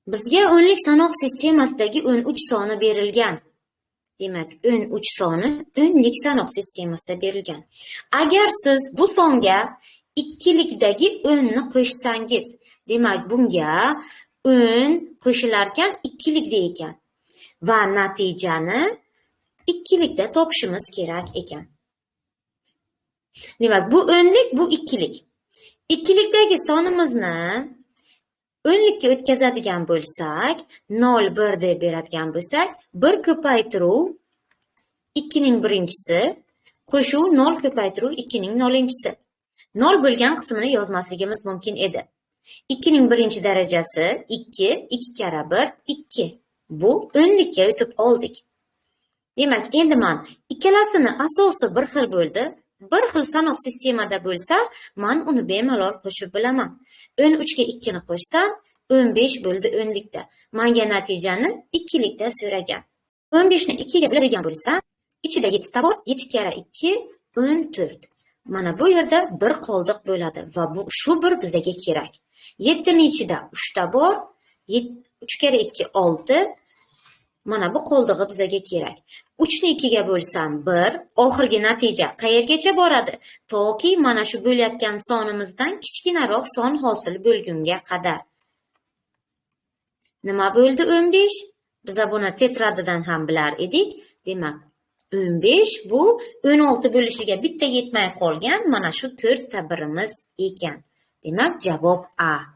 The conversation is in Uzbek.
Bizga o'nlik sanoq sistemasidagi 13 soni berilgan. Demak, 13 soni o'nlik sanoq sistemasida berilgan. Agar siz bu songa ikkilikdagi 10 ni qo'shsangiz, demak bunga 10 qo'shilarkan ikkilikda ekan va natijani ikkilikda topishimiz kerak ekan. Demak, bu o'nlik, bu ikkilik. Ikkilikdagi sonimizni o'nlikka o'tkazadigan bo'lsak, 0, 1 deb beradigan bo'lsak, 1 ko'paytiruv 2 ning birinchisi, qo'shuv 0 ko'paytiruv 2 ning 0-chisi. 0 bo'lgan qismini yozmasligimiz mumkin edi. 2 ning birinchi darajasi 2, 2 kara 1, 2. Bu o'nlikka o'tib oldik. Demak, endi men ikkalasini asosi bir xil bo'ldi. Bir xil sanoq sistemada bo'lsa, men uni bemalol qo'shib bilaman. 13 ga 2 ni qo'shsam, 15 bo'ldi o'nlikda. Menga natijani ikkilikda so'ragan. 15 ni 2 ga bo'ladigan bo'lsam, ichida 7 ta bor, 7 kara 2 14. Mana bu yerda bir qoldiq bo'ladi va bu shu bir bizga kerak. 7 ni ichida 3 ta bor, 3 kara 2 6. Mana bu qoldig'i bizga kerak. 3 ni 2 ga bo'lsam 1, oxirgi natija qayergacha boradi? Toki mana shu bo'layotgan sonimizdan kichkinaroq son hosil bo'lgunga qadar. Nima bo'ldi 15? Biz buni tetradidan ham bilar edik. Demak, 15 bu 16 bo'lishiga bitta yetmay qolgan mana shu 4 ta birimiz ekan. Demak, javob A.